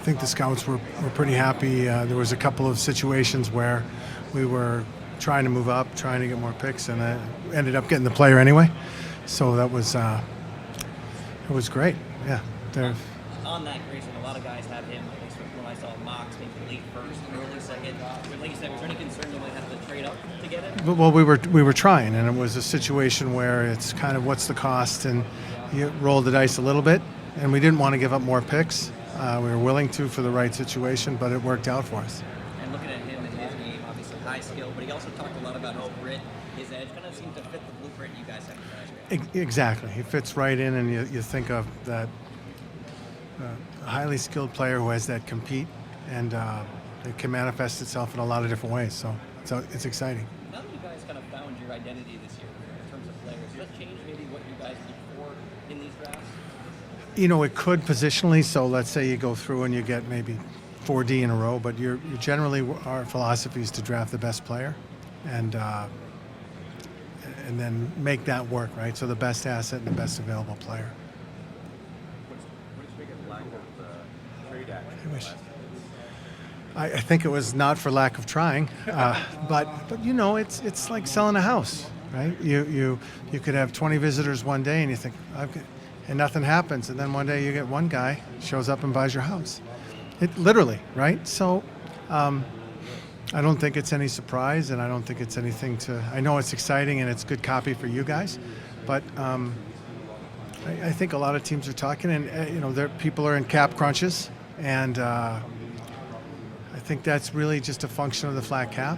think the scouts were pretty happy. There was a couple of situations where we were trying to move up, trying to get more picks, and ended up getting the player anyway. So that was it was great. Yeah. On that, Grayson, a lot of guys have him, at least when I saw Mox, maybe late first, early second. Like you said, was there any concern you might have to trade up to get it? Well, we were trying, and it was a situation where it's kind of what's the cost, and you roll the dice a little bit, and we didn't want to give up more picks. We were willing to for the right situation, but it worked out for us. And looking at him in his game, obviously high skill, but he also talked a lot about his grit, his edge. Kind of seemed to fit the blueprint you guys have in Nashville. Exactly. He fits right in, and you think of that highly skilled player who has that compete, and it can manifest itself in a lot of different ways. So it's exciting. Now that you guys kind of found your identity this year in terms of players, does that change maybe what you guys look for in these drafts? It could positionally. So let's say you go through and you get maybe 4D in a row, but you're generally, our philosophy is to draft the best player, and then make that work, right? So the best asset and the best available player. I think it was not for lack of trying, but it's like selling a house, right? You could have 20 visitors one day and you think, and nothing happens, and then one day you get one guy shows up and buys your house. It literally, right? So I don't think it's any surprise, and I don't think it's anything I know it's exciting and it's good copy for you guys, but I think a lot of teams are talking, and people are in cap crunches, and I think that's really just a function of the flat cap,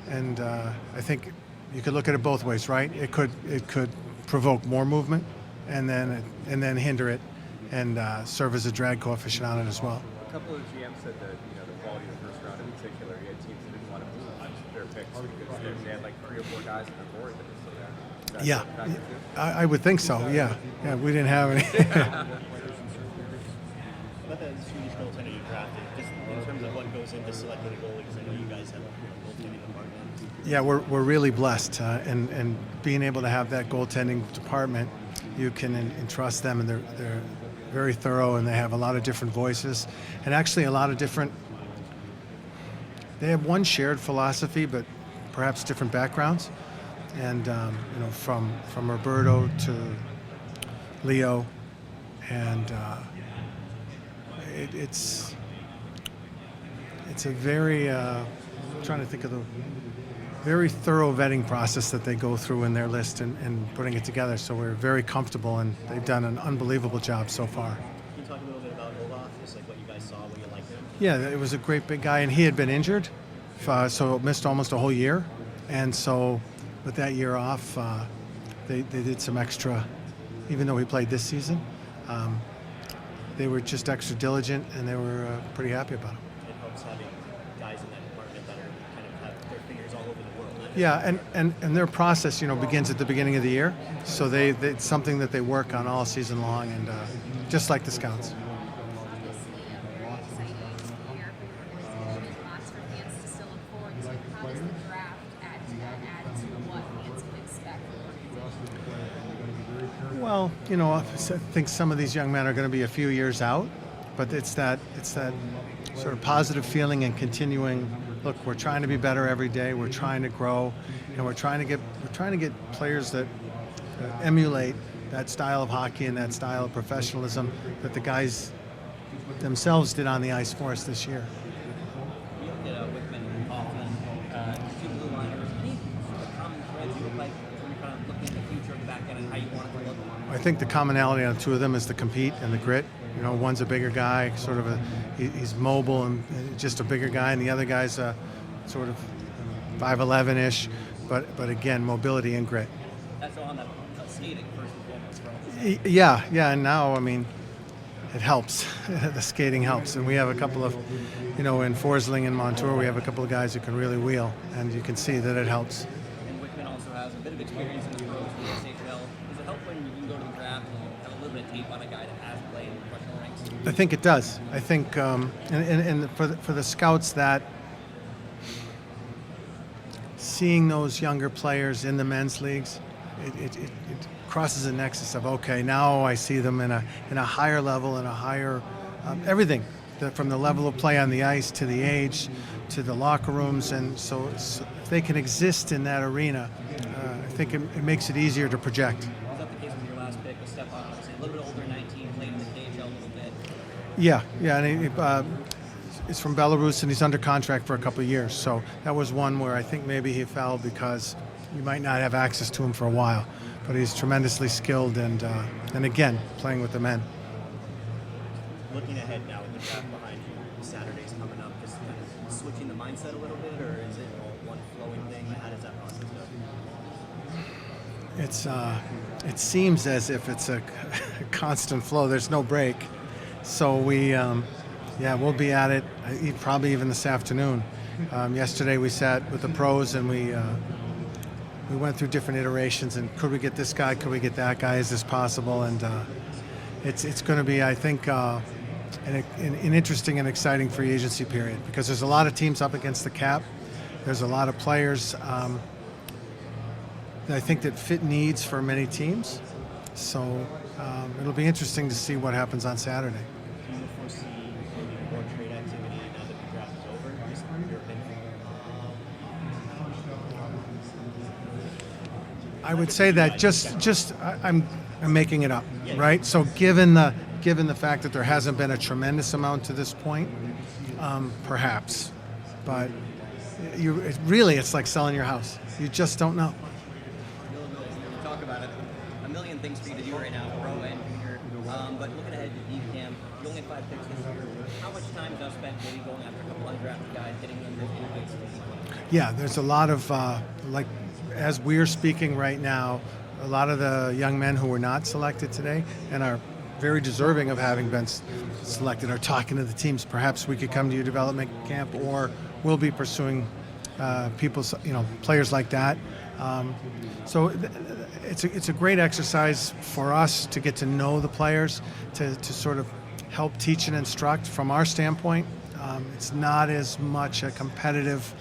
and I think you could look at it both ways, right? It could provoke more movement, and then hinder it, and serve as a drag coefficient on it as well. A couple of GMs said that the quality of the first round in particular, you had teams that didn't want to move their picks because they had like 3 or 4 guys on their board that were still there. Yeah, I would think so. Yeah, we didn't have any. About the Swedish goaltender you drafted, just in terms of what goes into selecting a goalie, because I know you guys have a goaltending department. Yeah, we're really blessed, and being able to have that goaltending department, you can entrust them, and they're very thorough, and they have a lot of different voices, and actually a lot of different. They have one shared philosophy, but perhaps different backgrounds, and from Roberto to Leo, and it's a very I'm trying to think of the very thorough vetting process that they go through in their list and putting it together. So we're very comfortable, and they've done an unbelievable job so far. Can you talk a little bit about Olaf, just like what you guys saw, what you liked him? Yeah, it was a great big guy, and he had been injured, so missed almost a whole year. And so with that year off, they did some extra, even though he played this season. They were just extra diligent, and they were pretty happy about it. It helps having guys in that department that are kind of have their fingers all over the world. Yeah, and their process, begins at the beginning of the year. So it's something that they work on all season long, and just like the scouts. Well, I think some of these young men are going to be a few years out, but it's that sort of positive feeling and continuing. Look, we're trying to be better every day. We're trying to grow, and we're trying to get players that emulate that style of hockey and that style of professionalism that the guys themselves did on the ice for us this year. You look at Wickman and Hoffman, two blue liners. Any common threads you look like when you're kind of looking at the future of the back end and how you want it to look? I think the commonality on the two of them is the compete and the grit. One's a bigger guy, sort of he's mobile and just a bigger guy, and the other guy's sort of 5'11"-ish, but again, mobility and grit. That's on that skating first and foremost. Yeah, and now, it helps. The skating helps, and we have a couple of, in Forsling and Montour, we have a couple of guys who can really wheel, and you can see that it helps. And Wickman also has a bit of experience in the pros in the SHL. Does it help when you can go to the draft and have a little bit of tape on a guy that has played in professional ranks? I think it does. I think, and for the scouts, that seeing those younger players in the men's leagues, it crosses a nexus of, okay, now I see them in a higher level and a higher everything. from the level of play on the ice to the age to the locker rooms, and so if they can exist in that arena, I think it makes it easier to project. Was that the case with your last pick, with Stepan? Obviously a little bit older, 19, played in the KHL a little bit. Yeah, and he's from Belarus and he's under contract for a couple of years. So that was one where I think maybe he fell because you might not have access to him for a while. But he's tremendously skilled and again, playing with the men. Looking ahead now with the draft behind you, Saturday's coming up, just kind of switching the mindset a little bit, or is it all one flowing thing? How does that process go? It seems as if it's a constant flow. There's no break. So we'll be at it probably even this afternoon. Yesterday we sat with the pros and we went through different iterations and could we get this guy, could we get that guy, is this possible? And it's going to be, I think, an interesting and exciting free agency period because there's a lot of teams up against the cap. There's a lot of players that I think that fit needs for many teams. So it'll be interesting to see what happens on Saturday. Do you foresee maybe more trade activity now that the draft is over? Just your opinion. I would say that I'm making it up, right? So given the fact that there hasn't been a tremendous amount to this point, perhaps, but it's like selling your house. You just don't know. You talk about it. A million things for you to do right now, pro and junior. But looking ahead to D camp, you only have 5 picks this year. How much time is now spent maybe going after a couple undrafted guys, getting them into big cities? Yeah, there's a lot of as we're speaking right now, a lot of the young men who were not selected today and are very deserving of having been selected are talking to the teams. Perhaps we could come to your development camp, or we'll be pursuing players like that. So it's a great exercise for us to get to know the players, to sort of help teach and instruct. From our standpoint, it's not as much a competitive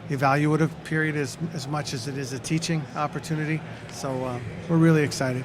evaluative period as much as it is a teaching opportunity. So we're really excited.